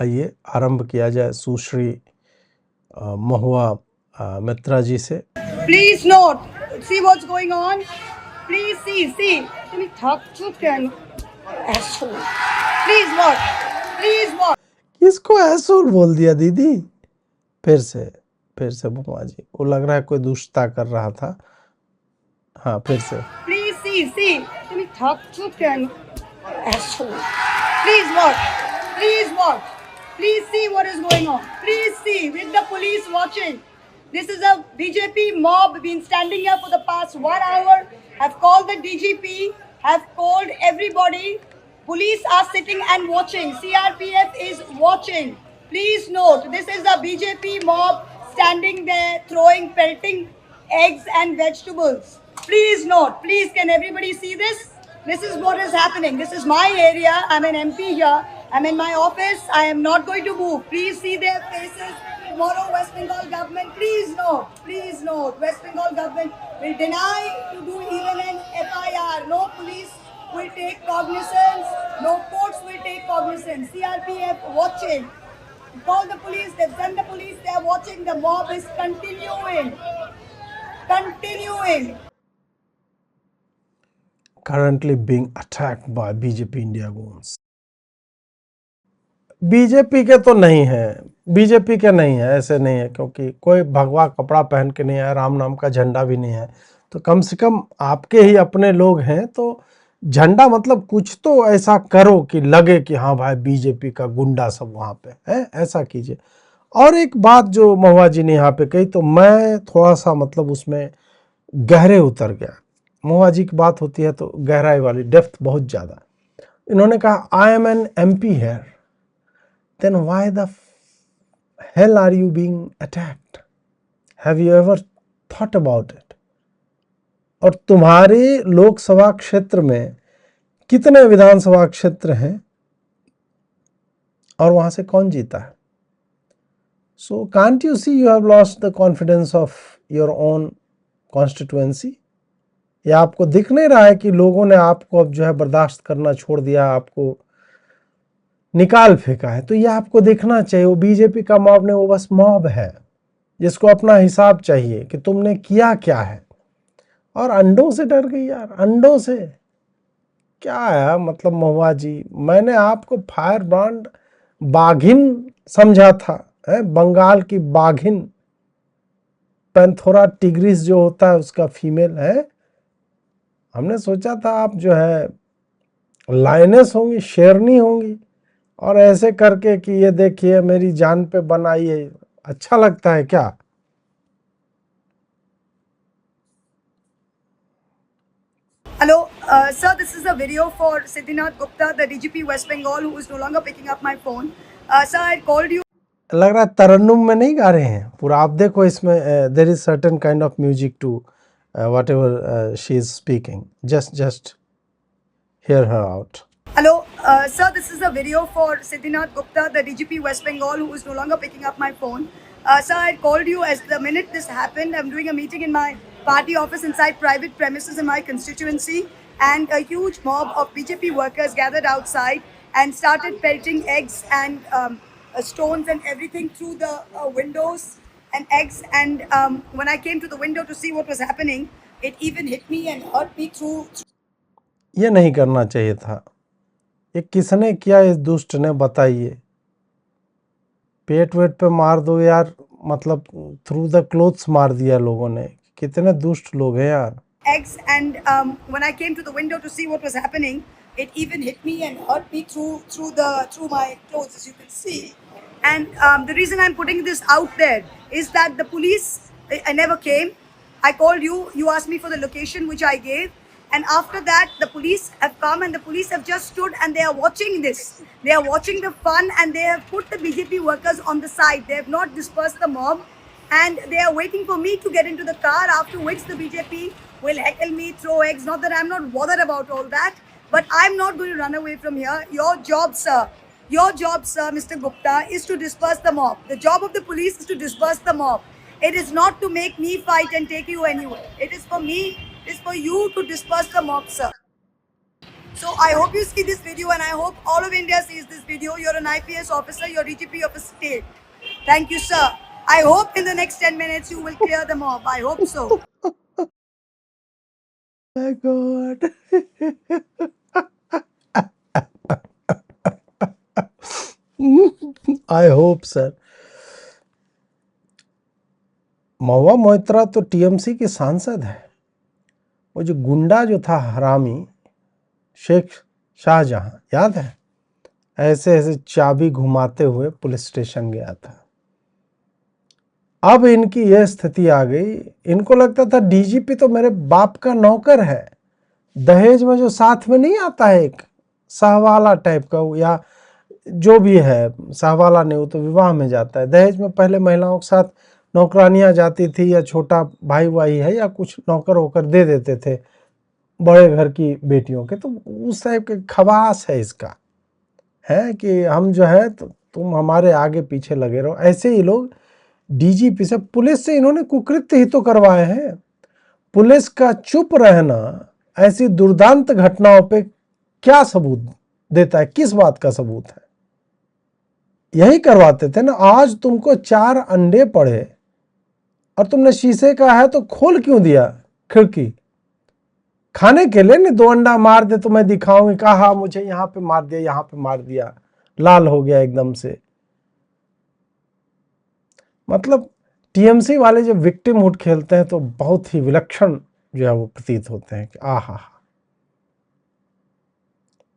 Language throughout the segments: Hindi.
आइए आरंभ किया जाए सुश्री महुआ मित्रा जी से। Please note, see what's going on. Please see. तुम थक चुके हैं, asshole. Please watch. किसको ऐसोल बोल दिया दीदी? फिर से महुआ जी, वो लग रहा है कोई दुष्टता कर रहा था। हाँ, फिर से। Please see. तुम थक चुके हैं, asshole. Please watch. Please see what is going on. Please see with the police watching. This is a BJP mob been standing here for the past 1 hour. Have called the DGP. Have called everybody. Police are sitting and watching. CRPF is watching. Please note, this is a BJP mob standing there throwing, pelting eggs and vegetables. Please note, please can everybody see this? This is what is happening. This is my area. I'm an MP here. I'm in my office. I am not going to move. Please see their faces. Tomorrow, West Bengal government, please note, West Bengal government will deny to do even an FIR. No police will take cognizance. No courts will take cognizance. CRPF watching. Call the police. They've sent the police. They are watching. The mob is continuing. Currently being attacked by BJP India goons. BJP के तो नहीं है, बीजेपी के नहीं है, ऐसे नहीं है, क्योंकि कोई भगवा कपड़ा पहन के नहीं है, राम नाम का झंडा भी नहीं है, तो कम से कम आपके ही अपने लोग हैं, तो झंडा मतलब कुछ तो ऐसा करो कि लगे कि हाँ भाई बीजेपी का गुंडा सब वहाँ पे है, ऐसा कीजिए। और एक बात जो महुआ जी ने यहाँ पे कही, तो मैं थोड़ा सा मतलब उसमें गहरे उतर गया। महुआ जी की बात होती है तो गहराई वाली, डेप्थ बहुत ज़्यादा। इन्होंने कहा I am an MP here, then why the hell are you being attacked? Have you ever thought about it? और तुम्हारे लोकसभा क्षेत्र में कितने विधानसभा क्षेत्र हैं और वहां से कौन जीता है? So can't you see you have lost the confidence of your own constituency? या आपको दिख नहीं रहा है कि लोगों ने आपको अब जो है बर्दाश्त करना छोड़ दिया, आपको निकाल फेंका है? तो ये आपको देखना चाहिए। वो बीजेपी का मॉब ने, वो बस मॉब है जिसको अपना हिसाब चाहिए कि तुमने किया क्या है। और अंडों से डर गई यार, अंडों से क्या है मतलब महुआ जी, मैंने आपको फायर ब्रांड बाघिन समझा था, है बंगाल की बाघिन, पैंथोरा टिग्रिस जो होता है उसका फीमेल है। हमने सोचा था आप जो है लायनेस होंगी, शेरनी होंगी, और ऐसे करके कि ये देखिए मेरी जान पे बनाई है। अच्छा लगता है क्या? Hello, sir, this is a video for Siddhinath Gupta, the DGP West Bengal, who is no longer picking up my phone. Sir, I called you. लग रहा है तरन्नुम में नहीं गा रहे हैं पूरा। आप देखो इसमें there is certain kind of music to whatever she is speaking. Just hear her out. Hello, sir, this is a video for Siddhinath Gupta, the DGP West Bengal, who is no longer picking up my phone. Sir, I called you as the minute this happened. I'm doing a meeting in my party office inside private premises in my constituency, and a huge mob of BJP workers gathered outside and started pelting eggs and stones and everything through the windows and eggs. And when I came to the window to see what was happening, it even hit me and hurt me through. ये नहीं करना चाहिए था। ये किसने किया इस दुष्ट ने, बताइए। पेट वेट पे मार दो यार, मतलब थ्रू द क्लोथ्स मार दिया लोगों ने। कितने दुष्ट लोग हैं यार। Eggs and when I came to the window to see what was happening, it even hit me and hurt me through my clothes, as you can see. And the reason I'm putting this out there is that the police I never came. I called you. You asked me for the location, which I gave. And after that, the police have come and the police have just stood and they are watching this. They are watching the fun and they have put the BJP workers on the side. They have not dispersed the mob and they are waiting for me to get into the car, after which the BJP will heckle me, throw eggs. Not that I'm not bothered about all that, but I'm not going to run away from here. Your job, sir, Mr. Gupta, is to disperse the mob. The job of the police is to disperse the mob. It is not to make me fight and take you anywhere. It is for me. It is for you to disperse the mob, sir. So I hope you see this video, and I hope all of India sees this video. You're an IPS officer, you're DGP of a state. Thank you, sir. I hope in the next 10 minutes you will clear them off. I hope so. My God. I hope sir. Mahua Moitra तो टीएमसी की सांसद है। वो जो गुंडा जो था हरामी शेख शाहजहां, याद है, ऐसे ऐसे चाबी घुमाते हुए पुलिस स्टेशन गया था। अब इनकी यह स्थिति आ गई, इनको लगता था डीजीपी तो मेरे बाप का नौकर है। दहेज में जो साथ में नहीं आता है एक सहवाला टाइप का, या जो भी है, सहवाला नहीं, वो तो विवाह में जाता है। दहेज में पहले महिलाओं के साथ नौकरानियां जाती थी, या छोटा भाई वाई है या कुछ नौकर होकर दे देते थे बड़े घर की बेटियों के। तो उस टाइप के खवास है इसका, है कि हम जो है तो तुम हमारे आगे पीछे लगे रहो। ऐसे ही लोग डीजीपी से, पुलिस से इन्होंने कुकृत्य ही तो करवाए हैं। पुलिस का चुप रहना ऐसी दुर्दांत घटनाओं पे क्या सबूत देता है, किस बात का सबूत है? यही करवाते थे ना। आज तुमको 4 अंडे पड़े और तुमने शीशे का है तो खोल क्यों दिया खिड़की? खाने के लिए नहीं, 2 अंडा मार दे तो मैं दिखाऊंगी, कहा मुझे यहाँ पे मार दिया, यहाँ पे मार दिया, लाल हो गया एकदम से। मतलब टीएमसी वाले जब विक्टिमहुड खेलते हैं तो बहुत ही विलक्षण जो है वो प्रतीत होते हैं कि आहा।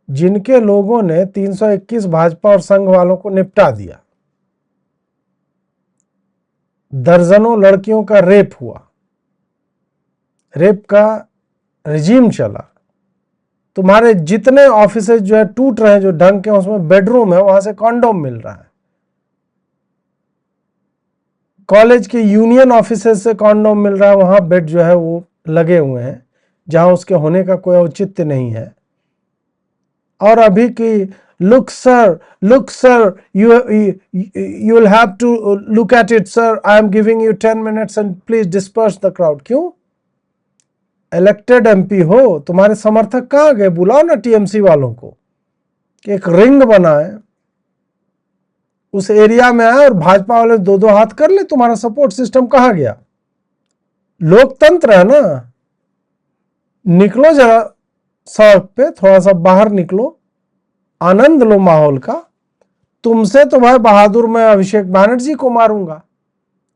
जिनके लोगों ने 321 भाजपा और संघ वालों को निपटा दिया, दर्जनों लड़कियों का रेप हुआ, रेप का रिजीम चला, तुम्हारे जितने ऑफिसेज जो है टूट रहे हैं जो ढंग के, उसमें बेडरूम है वहां से कॉन्डोम मिल रहा है, कॉलेज के यूनियन ऑफिसेज से कॉन्डोम मिल रहा है, वहां बेड जो है वो लगे हुए हैं जहां उसके होने का कोई औचित्य नहीं है। और अभी की look sir, you will have to look at it sir, I am giving you 10 minutes and please disperse the crowd. क्यों? इलेक्टेड एमपी हो, तुम्हारे समर्थक कहां गए? बुलाओ ना टीएमसी वालों को कि एक रिंग बनाए, उस एरिया में आए और भाजपा वाले 2-2 हाथ कर ले। तुम्हारा सपोर्ट सिस्टम कहां गया? लोकतंत्र है ना। निकलो जरा सड़क पे, थोड़ा सा बाहर निकलो, आनंद लो माहौल का। तुमसे तो भाई बहादुर मैं अभिषेक बैनर्जी को मारूंगा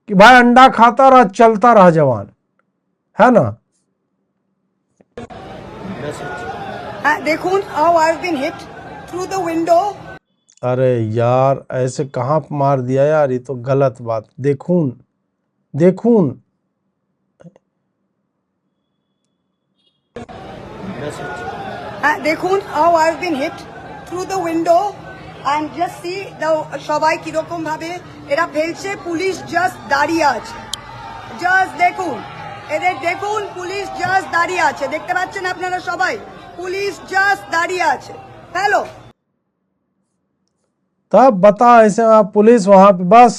कि भाई अंडा खाता रहा, चलता रहा जवान, है ना। देखून how I've been hit through the window. अरे यार ऐसे कहां मार दिया यार, ये तो गलत बात। देखून দেখুন how I've been hit through the window and just see the সবাই কিরকম ভাবে এরা ফেলছে, পুলিশ জাস্ট দাঁড়িয়ে আছে। জাস্ট দেখুন এদের, দেখুন পুলিশ জাস্ট দাঁড়িয়ে আছে, দেখতে পাচ্ছেন আপনারা সবাই, পুলিশ জাস্ট দাঁড়িয়ে আছে। হ্যালো, तब बता ऐसे आप पुलिस वहां पे बस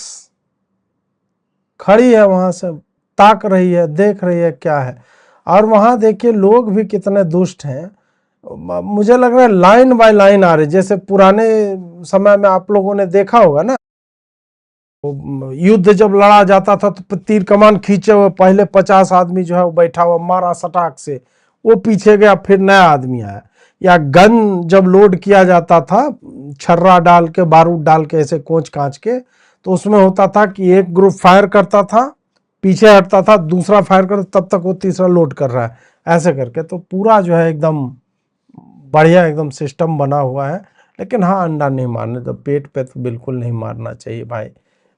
खड़ी है, वहां से ताक रही है, देख रही है क्या है। और वहां देखिए लोग भी कितने दुष्ट हैं। मुझे लग रहा है लाइन बाय लाइन आ रहे, जैसे पुराने समय में आप लोगों ने देखा होगा ना, युद्ध जब लड़ा जाता था तो तीर कमान खींचे हुए पहले 50 आदमी जो है वो बैठा हुआ, मारा सटाक से, वो पीछे गया, फिर नया आदमी आया। या गन जब लोड किया जाता था, छर्रा डाल के, बारूद डाल के, ऐसे कोच कांच के, तो उसमें होता था कि एक ग्रुप फायर करता था, पीछे हटता था, दूसरा फायर करता, तब तक वो तीसरा लोड कर रहा है, ऐसे करके। तो पूरा जो है एकदम बढ़िया एकदम सिस्टम बना हुआ है। लेकिन हाँ, अंडा नहीं मारने तो, पेट पे तो बिल्कुल नहीं मारना चाहिए भाई।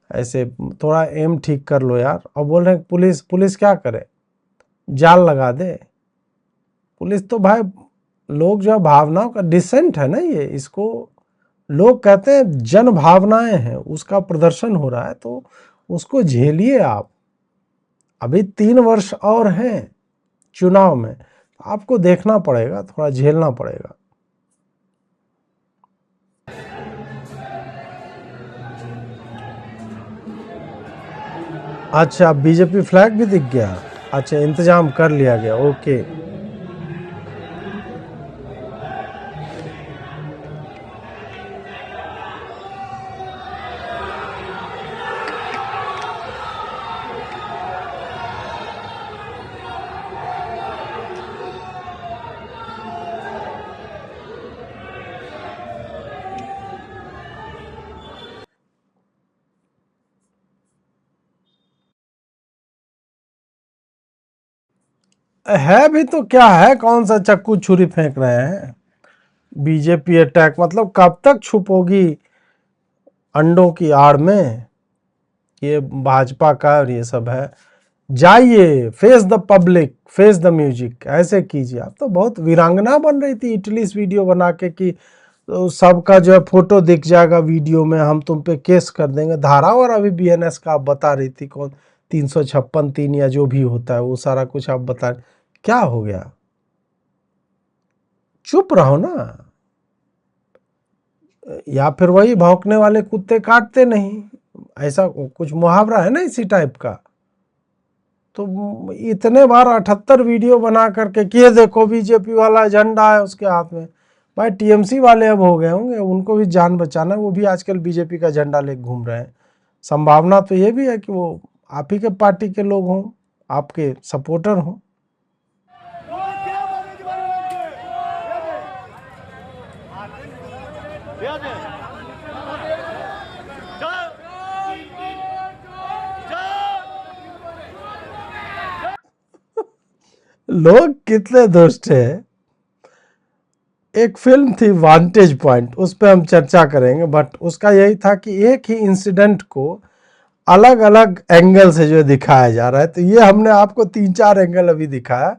ऐसे थोड़ा एम ठीक कर लो यार। और बोल रहे हैं पुलिस क्या करे? जाल लगा दे। पुलिस तो भाई लोग जो है भावनाओं का डिसेंट है ना ये, इसको लोग कहते हैं जन भावनाएं हैं, उसका प्रदर्शन हो रहा है, तो उसको झेलिए आप। अभी 3 वर्ष और हैं चुनाव में, आपको देखना पड़ेगा, थोड़ा झेलना पड़ेगा। अच्छा, बीजेपी फ्लैग भी दिख गया। अच्छा, इंतजाम कर लिया गया, ओके। है भी तो क्या है, कौन सा चक्कू छुरी फेंक रहे हैं। बीजेपी अटैक मतलब कब तक छुपोगी अंडों की आड़ में, ये भाजपा का और ये सब है। जाइए, face the public, face the music, ऐसे कीजिए। आप तो बहुत वीरांगना बन रही थी इटली वीडियो बना के कि तो सबका जो है फोटो दिख जाएगा वीडियो में, हम तुम पे केस कर देंगे। धारा और अभी बीएनएस का आप बता रही थी, कौन 356(3) या जो भी होता है वो सारा कुछ आप बता, क्या हो गया? चुप रहो ना, या फिर वही भौंकने वाले कुत्ते काटते नहीं, ऐसा कुछ मुहावरा है ना इसी टाइप का। तो इतने बार 78 वीडियो बना करके कि ये देखो बीजेपी वाला झंडा है उसके हाथ में। भाई टीएमसी वाले अब हो गए होंगे, उनको भी जान बचाना, वो भी आजकल बीजेपी का झंडा लेके घूम रहे हैं। संभावना तो ये भी है कि वो आप ही के पार्टी के लोग हों, आपके सपोर्टर हों। लोग कितने दुष्ट हैं। एक फिल्म थी वांटेज पॉइंट, उस पर हम चर्चा करेंगे, बट उसका यही था कि एक ही इंसिडेंट को अलग अलग एंगल से जो दिखाया जा रहा है। तो ये हमने आपको 3-4 एंगल अभी दिखाया,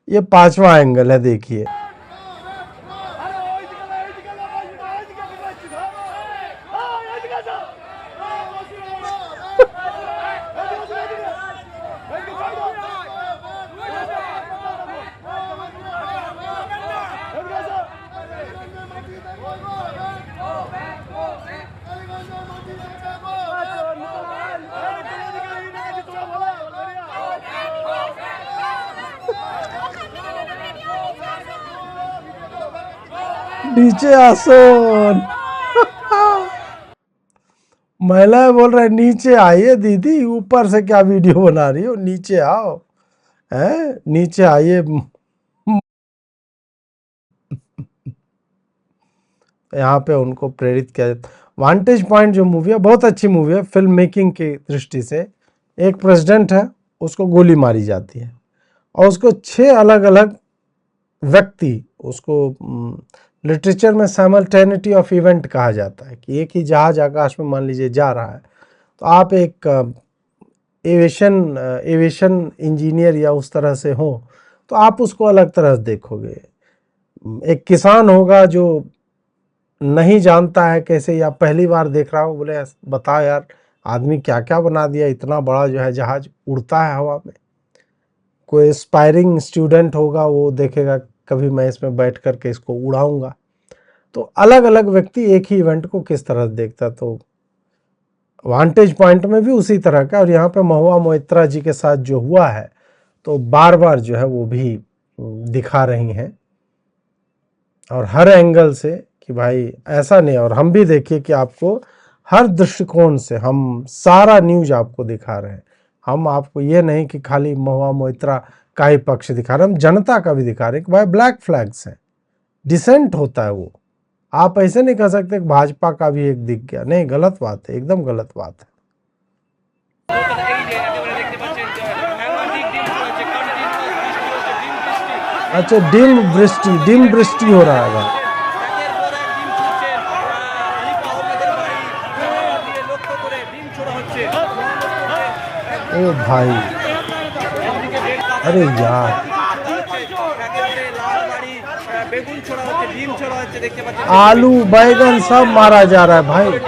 ये 5वां एंगल है, देखिए। नीचे आसोन महिलाएं बोल रहे नीचे आइए दीदी, ऊपर से क्या वीडियो बना रही हो, नीचे आओ, हैं नीचे आइए। यहाँ पे उनको प्रेरित किया जाता। वांटेज पॉइंट जो मूवी है बहुत अच्छी मूवी है फिल्म मेकिंग की दृष्टि से। एक प्रेसिडेंट है, उसको गोली मारी जाती है और उसको 6 अलग अलग व्यक्ति, उसको लिटरेचर में साइमल्टेनिटी ऑफ इवेंट कहा जाता है कि एक ही जहाज आकाश में मान लीजिए जा रहा है, तो आप एक एविएशन इंजीनियर या उस तरह से हो तो आप उसको अलग तरह से देखोगे। एक किसान होगा जो नहीं जानता है कैसे, या पहली बार देख रहा हो, बोले बताओ यार आदमी क्या क्या बना दिया, इतना बड़ा जो है जहाज उड़ता है हवा में। कोई एस्पायरिंग स्टूडेंट होगा, वो देखेगा कभी मैं इसमें बैठ करके इसको उड़ाऊंगा। तो अलग अलग व्यक्ति एक ही इवेंट को किस तरह देखता। तो वांटेज पॉइंट में भी उसी तरह का, और यहाँ पे महुआ मोइत्रा जी के साथ जो हुआ है तो बार बार जो है वो भी दिखा रही हैं, और हर एंगल से कि भाई ऐसा नहीं। और हम भी देखिए कि आपको हर दृष्टिकोण से हम सारा न्यूज आपको दिखा रहे हैं। हम आपको ये नहीं कि खाली महुआ मोइत्रा का ही पक्ष दिखा रहे हैं, हम जनता का भी दिखा रहे हैं कि भाई ब्लैक फ्लैग्स हैं, डिसेंट होता है वो। आप ऐसे नहीं कह सकते कि भाजपा का भी एक दिख गया, नहीं, गलत बात है, एकदम गलत बात है। अच्छा, डिम बृष्टि हो रहा है। ओ भाई, अरे यार, आलू बैगन सब मारा जा रहा है भाई।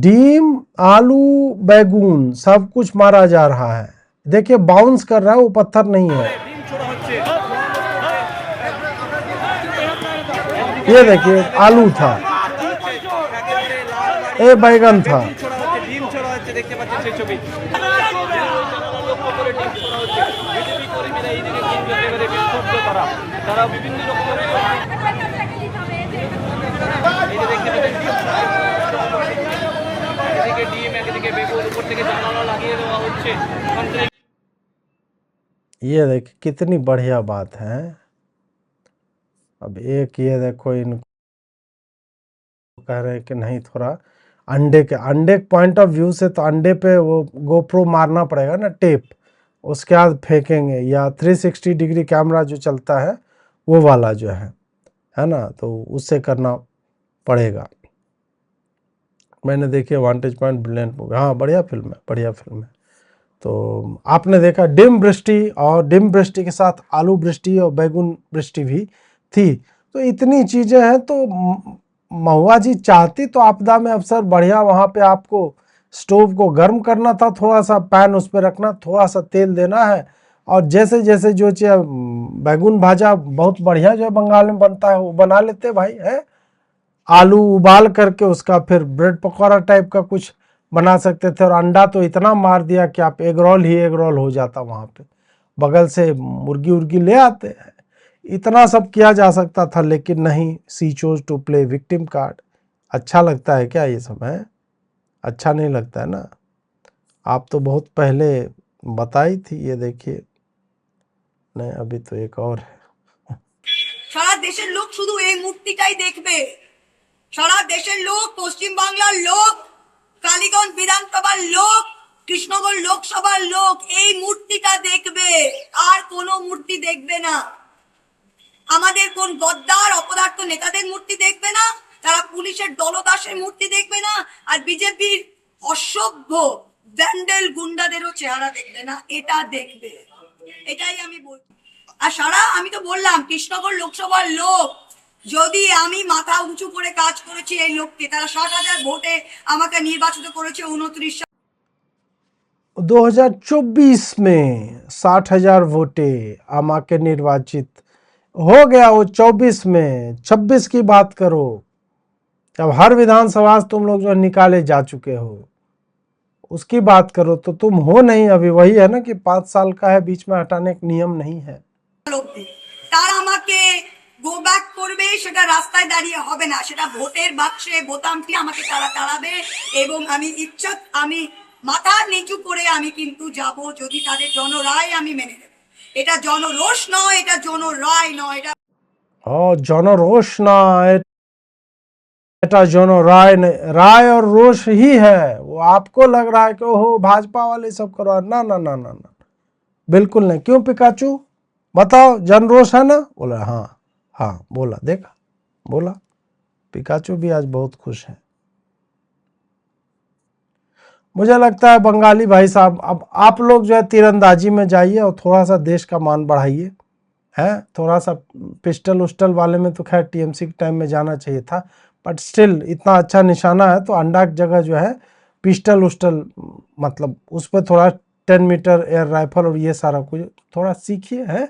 डीम, आलू, बैगून सब कुछ मारा जा रहा है। देखिए बाउंस कर रहा है, वो पत्थर नहीं है। ये देखिए आलू था, ये बैगन था। ये देखिए कितनी बढ़िया बात है। अब एक ये देखो, इनको कह रहे हैं कि नहीं, थोड़ा अंडे के पॉइंट ऑफ व्यू से तो अंडे पे वो गोप्रो मारना पड़ेगा ना, टेप, उसके बाद फेंकेंगे, या 360 डिग्री कैमरा जो चलता है वो वाला जो है ना, तो उससे करना पड़ेगा। मैंने देखी वांटेज पॉइंट, ब्रिलियंट मूवी, हाँ बढ़िया फिल्म है, बढ़िया फिल्म है। तो आपने देखा डिम वृष्टि, और डिम वृष्टि के साथ आलू वृष्टि और बैगन वृष्टि भी थी। तो इतनी चीज़ें हैं, तो महुआ जी चाहती तो आपदा में अवसर बढ़िया, वहाँ पे आपको स्टोव को गर्म करना था, थोड़ा सा पैन उस पर रखना, थोड़ा सा तेल देना है, और जैसे जैसे जो चीज़ बैगन भाजा बहुत बढ़िया जो है बंगाल में बनता है वो बना लेते भाई है। आलू उबाल करके उसका फिर ब्रेड पकौड़ा टाइप का कुछ बना सकते थे, और अंडा तो इतना मार दिया कि आप एग रोल ही एग रोल हो जाता वहाँ पे, बगल से मुर्गी उर्गी ले आते हैं, इतना सब किया जा सकता था, लेकिन नहीं, she chose to play victim card. अच्छा लगता है क्या ये सब है? अच्छा नहीं लगता है ना। आप तो बहुत पहले बताई थी, ये देखिए, नहीं अभी तो एक और है। সারা দেশের লোক শুধু এই মূর্তিটাই দেখবে, সারা দেশের লোক, পশ্চিম বাংলার লোক, কালীগঞ্জ বিধানসভার লোক, কৃষ্ণগঞ্জ লোকসভার লোক এই মূর্তিটা দেখবে, আর কোনো মূর্তি দেখবে না। আমাদের কোন গদ্দার অপদার্থ নেতাদের মূর্তি দেখবে না, তারা পুলিশের দলদাসের মূর্তি দেখবে না, আর বিজেপির অসভ্য ব্যান্ডেল গুন্ডাদেরও চেহারা দেখবে না, এটা দেখবে। এটাই আমি বলছি। আর সারা, আমি তো বললাম কৃষ্ণগড় লোকসভার লোক, যদি আমি মাথা উঁচু করে কাজ করেছি এই লোককে, তারা 60,000 ভোটে আমাকে নির্বাচিত করেছে 29 সাল। 2024 में 60,000 वोटे आमा के निर्वाचित हो गया, वो 24 में 26 की बात करो, अब हर विधानसभा से तुम लोग जो निकाले जा चुके हो उसकी बात करो, तो तुम हो नहीं अभी, वही है ना कि 5 साल का है, बीच में हटाने का नियम नहीं है। তারা আমাকে গো ব্যাক করবে, সেটা রাস্তায় দাঁড়িয়ে হবে না, সেটা ভোটের বাক্সে বোতামটি আমাকে তারা তাড়াবে, এবং আমি ইচ্ছা, আমি মাথা নিচু করে আমি কিন্তু যাব, যদি তাদের জনরায় আমি মেনে নেব। এটা জনরোষ নয়, এটা জনরায় নয়, এটা জনরোষ না, এটা जनो राय राय और रोष ही है। वो आपको लग रहा है कि ओहो भाजपा वाले सब करो, ना ना ना ना ना, बिल्कुल नहीं। क्यों पिकाचू, बताओ, जन रोष है ना? बोला हाँ हाँ, बोला, देखा, बोला। पिकाचू भी आज बहुत खुश है। मुझे लगता है बंगाली भाई साहब, अब आप लोग जो है तीरंदाजी में जाइए और थोड़ा सा देश का मान बढ़ाइए, है थोड़ा सा। पिस्टल उस्टल वाले में तो खैर टीएमसी के टाइम में जाना चाहिए था, बट स्टिल इतना अच्छा निशाना है, तो अंडा की जगह जो है पिस्टल उस्टल, मतलब उस पर थोड़ा 10 मीटर एयर राइफल और ये सारा कुछ थोड़ा सीखिए, है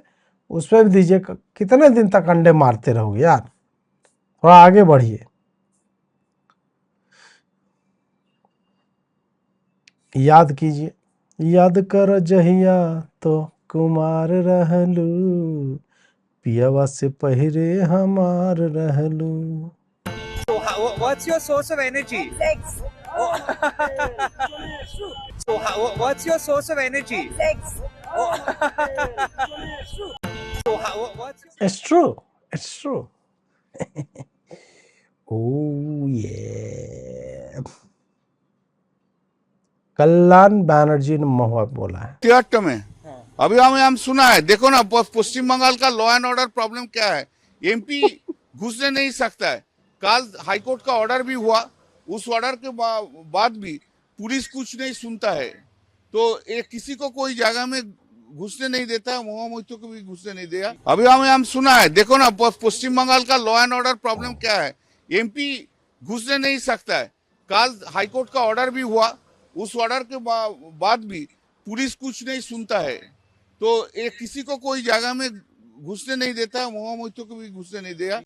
उस पर भी दीजिए। कितने दिन तक अंडे मारते रहोगे यार, थोड़ा आगे बढ़िए। याद कीजिए, याद कर जहिया तो कुमार रहलू, पियावा से पहरे हमार रहलू। So what's your source of energy? Sex. So what's your source of energy? Sex. So what's your... It's true, it's true. Oh yeah. कल्याण बैनर्जी ने महुआ बोला है 73 में अभी हम सुना है, देखो ना पश्चिम बंगाल का लॉ एंड ऑर्डर प्रॉब्लम क्या है। एमपी घुसने नहीं सकता है। कल हाईकोर्ट का ऑर्डर भी हुआ, उस ऑर्डर के बाद भी पुलिस कुछ नहीं सुनता है, तो ये किसी को कोई जगह में घुसने नहीं देता है। महुआ मोहितो को भी घुसने नहीं दिया। अभी हम सुना है, देखो ना पश्चिम बंगाल का लॉ एंड ऑर्डर प्रॉब्लम क्या है। एमपी घुसने नहीं सकता है। कल हाईकोर्ट का ऑर्डर भी हुआ, उस ऑर्डर के बाद भी पुलिस कुछ नहीं सुनता है, तो ये किसी को कोई जगह में घुसने नहीं देता है। महुआ मोहितो को भी घुसने नहीं दिया।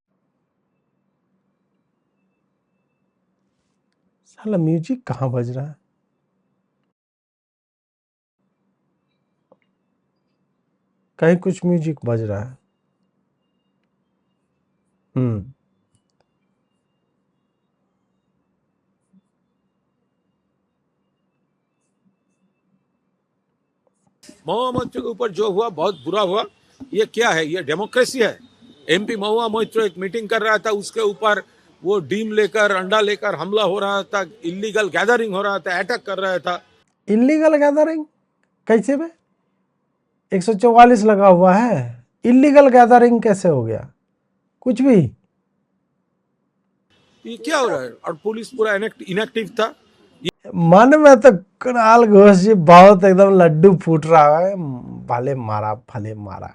साला म्यूजिक कहाँ बज रहा है? कहीं कुछ म्यूजिक बज रहा है। महुआ मोइत्रो के ऊपर जो हुआ बहुत बुरा हुआ। ये क्या है? ये डेमोक्रेसी है? एमपी महुआ मोइत्रो एक मीटिंग कर रहा था, उसके ऊपर वो डीम लेकर अंडा लेकर हमला हो रहा था, इलीगल गैदरिंग हो रहा था, अटैक कर रहा था। इलीगल गैदरिंग कैसे बे? 144 लगा हुआ है। इलीगल गैदरिंग कैसे हो गया? कुछ भी। ये क्या हो रहा है? और पुलिस पूरा इनएक्टिव था। मन में तो कुणाल घोष जी बहुत एकदम लड्डू फूट रहा है, भले मारा भले मारा।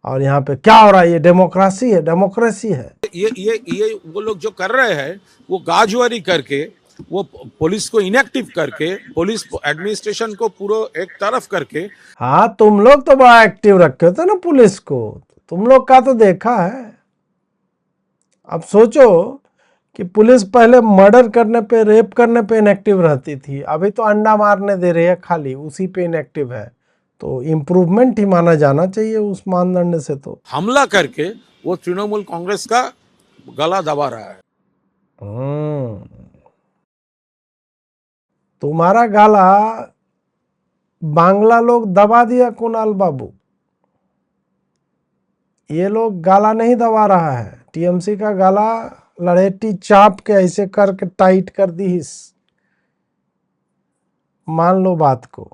और यहाँ पे क्या हो रहा है? ये डेमोक्रेसी है, डेमोक्रेसी है। ये वो लोग जो कर रहे हैं वो गाजवारी करके, वो पुलिस को इनएक्टिव करके, पुलिस एडमिनिस्ट्रेशन को पूरा एक तरफ करके। हाँ, तुम लोग तो बड़ा एक्टिव रखे थे ना पुलिस को, तुम लोग का तो देखा है। अब सोचो कि पुलिस पहले मर्डर करने पे, रेप करने पे इनएक्टिव रहती थी, अभी तो अंडा मारने दे रही है खाली, उसी पे इनएक्टिव है। तो इम्प्रूवमेंट ही माना जाना चाहिए उस मानदंड से। तो हमला करके वो तृणमूल कांग्रेस का गला दबा रहा है। तुम्हारा गाला बांग्ला लोग दबा दिया कुणाल बाबू, ये लोग गाला नहीं दबा रहा है। टीएमसी का गाला लड़ेटी चाप के ऐसे करके टाइट कर दी। मान लो बात को।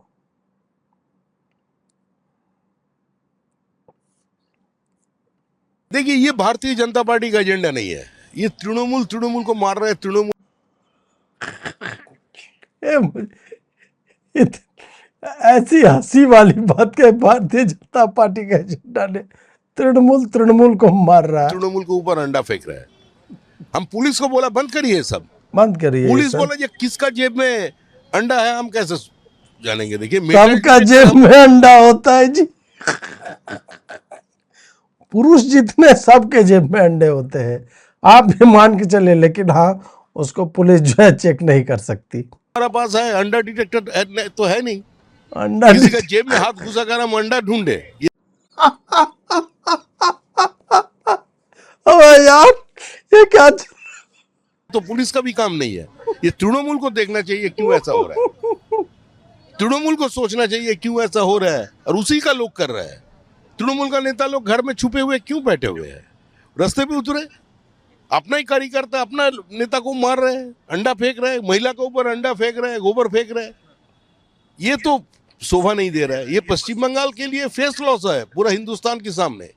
देखिए, ये भारतीय जनता पार्टी का एजेंडा नहीं है। ये तृणमूल को मार रहे हैं। तृणमूल ऐसी हंसी वाली बात के भारतीय जनता पार्टी के एजेंडा ने तृणमूल को मार रहा है। तृणमूल के ऊपर अंडा फेंक रहा है। हम पुलिस को बोला बंद करिए सब, बंद करिए। पुलिस बोला ये किसका जेब में अंडा है हम कैसे जानेंगे? देखिए, सबका जेब में अंडा होता है जी। पुरुष जितने सबके जेब में अंडे होते हैं, आप भी मान के चले। लेकिन हाँ, उसको पुलिस जो है चेक नहीं कर सकती। हमारा पास है अंडा डिटेक्टर तो है नहीं। अंडा किसी का जेब में हाथ घुसा कर हम अंडा ढूंढे? अबे यार, ये क्या? तो पुलिस का भी काम नहीं है। ये तृणमूल को देखना चाहिए क्यों ऐसा हो रहा है। तृणमूल को सोचना चाहिए क्यों ऐसा हो रहा है, और उसी का लोग कर रहे हैं। तृणमूल का नेता लोग घर में छुपे हुए क्यों बैठे हुए हैं? रास्ते पे उतरे, अपना ही कार्यकर्ता अपना नेता को मार रहे हैं, अंडा फेंक रहे हैं, महिला के ऊपर अंडा फेंक रहे हैं, गोबर फेंक रहे हैं। ये तो शोभा नहीं दे रहा है। ये पश्चिम बंगाल के लिए फेस लॉस है पूरा हिंदुस्तान के सामने।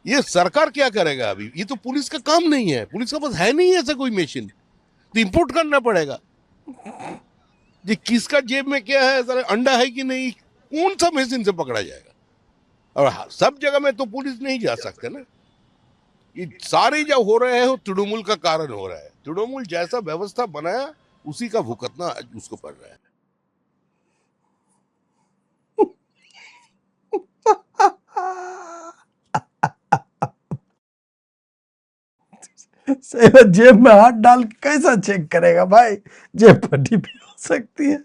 ये सरकार क्या करेगा अभी? ये तो पुलिस का काम नहीं है। पुलिस का पास है नहीं ऐसा कोई मशीन, तो इंपोर्ट करना पड़ेगा। ये किसका जेब में क्या है, अंडा है कि नहीं, कौन सा मशीन से पकड़ा जाएगा? और सब जगह में तो पुलिस नहीं जा सकते ना। ये सारे जो हो रहे हैं वो तृणमूल का कारण हो रहा है। तृणमूल जैसा व्यवस्था बनाया उसी का भुगतना उसको पड़ रहा है। जेब में हाथ डाल के कैसा चेक करेगा भाई? जेब फटी भी हो सकती है।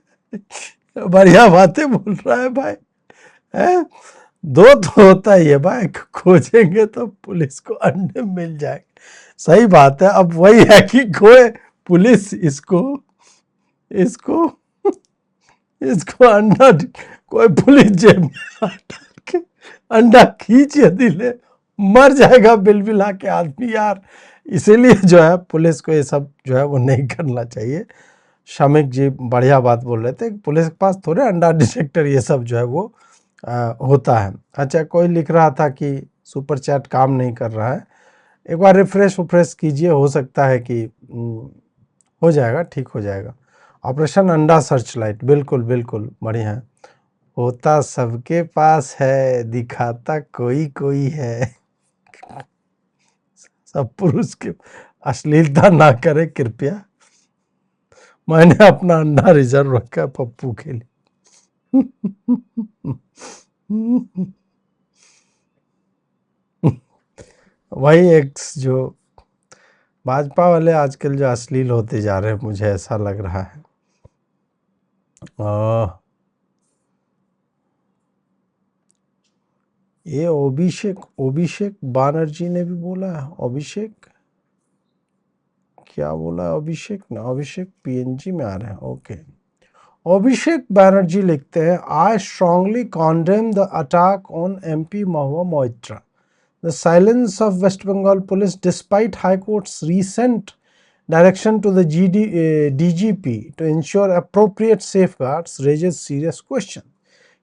बढ़िया बातें बोल रहा है भाई, है? दो तो होता ही है भाई, खोजेंगे तो पुलिस को अंडे मिल जाएंगे। सही बात है। अब वही है कि कोई पुलिस इसको अंडा, कोई पुलिस जेब में हाथ डाल के अंडा खींच यदि ले, मर जाएगा बिलबिला के आदमी यार। इसीलिए जो है पुलिस को ये सब जो है वो नहीं करना चाहिए। शमिक जी बढ़िया बात बोल रहे थे, पुलिस के पास थोड़े अंडा डिटेक्टर ये सब जो है वो होता है। अच्छा, कोई लिख रहा था कि सुपर चैट काम नहीं कर रहा है, एक बार रिफ्रेश कीजिए, हो सकता है कि हो जाएगा, ठीक हो जाएगा। ऑपरेशन अंडा सर्च लाइट, बिल्कुल बिल्कुल बढ़िया है। होता सबके पास है, दिखाता कोई कोई है। सब पुरुष के अश्लीलता ना करे कृपया। मैंने अपना अंडा रिजर्व रखा है पप्पू के लिए। वही एक जो भाजपा वाले आजकल जो अश्लील होते जा रहे हैं, मुझे ऐसा लग रहा है। ये अभिषेक बानर्जी ने भी बोला है। अभिषेक क्या बोला? अभिषेक पीएनजी में आ रहे हैं। ओके, अभिषेक बैनर्जी लिखते हैं, I strongly condemn the attack on MP Mahua Moitra. The silence of West Bengal police despite High Court's recent direction to the DGP to ensure appropriate safeguards raises serious question.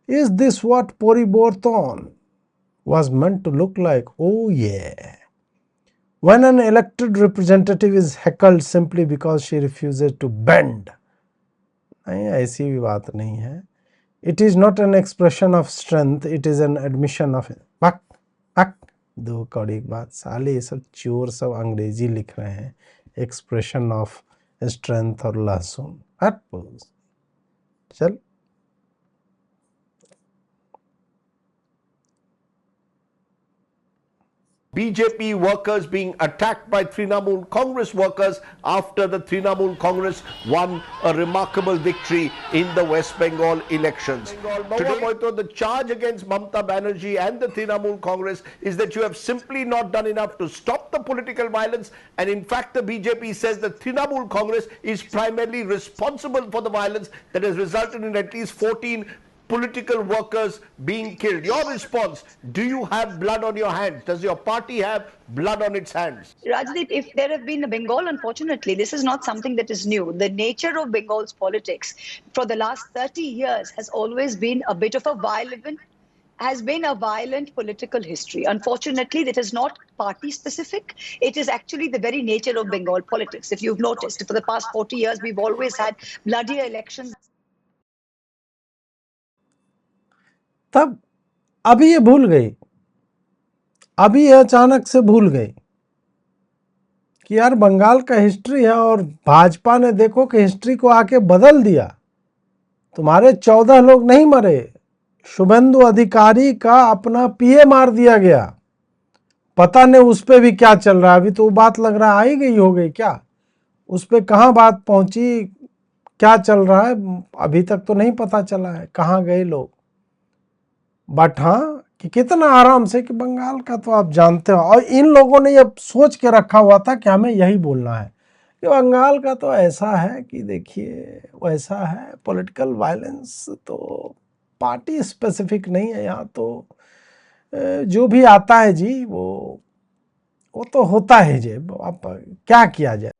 Is this what Pori Borton was meant to look like? Oh yeah. When an elected representative is heckled simply because she refuses to bend, नहीं ऐसी भी बात नहीं है. It is not an expression of strength, it is an admission of बक बक. दो कौड़ी की बात, साले ये सब चोर सब अंग्रेजी लिख रहे हैं, एक्सप्रेशन ऑफ स्ट्रेंथ और लहसुन. हट चल. BJP workers being attacked by Trinamool Congress workers after the Trinamool Congress won a remarkable victory in the West Bengal elections. Today, the charge against Mamata Banerjee and the Trinamool Congress is that you have simply not done enough to stop the political violence, and in fact the BJP says the Trinamool Congress is primarily responsible for the violence that has resulted in at least 14 political workers being killed. Your response, do you have blood on your hands? Does your party have blood on its hands? Rajdeep, if there have been a Bengal, unfortunately, this is not something that is new. The nature of Bengal's politics for the last 30 years has always been a bit of a violent political history. Unfortunately, that is not party specific. It is actually the very nature of Bengal politics. If you've noticed, for the past 40 years, we've always had bloodier elections. तब अभी ये भूल गई, अभी ये अचानक से भूल गई कि यार बंगाल का हिस्ट्री है और भाजपा ने देखो कि हिस्ट्री को आके बदल दिया. तुम्हारे 14 लोग नहीं मरे, शुभेंदु अधिकारी का अपना पीए मार दिया गया. पता नहीं उस पे भी क्या चल रहा है. अभी तो बात लग रहा है आई गई हो गई क्या, उस पे कहाँ बात पहुंची, क्या चल रहा है अभी तक तो नहीं पता चला है, कहाँ गए लोग. बट हाँ कि कितना आराम से कि बंगाल का तो आप जानते हो, और इन लोगों ने ये सोच के रखा हुआ था कि हमें यही बोलना है कि बंगाल का तो ऐसा है कि देखिए वैसा है, पॉलिटिकल वायलेंस तो पार्टी स्पेसिफिक नहीं है, यहाँ तो जो भी आता है जी वो तो होता है जी. अब क्या किया जाए.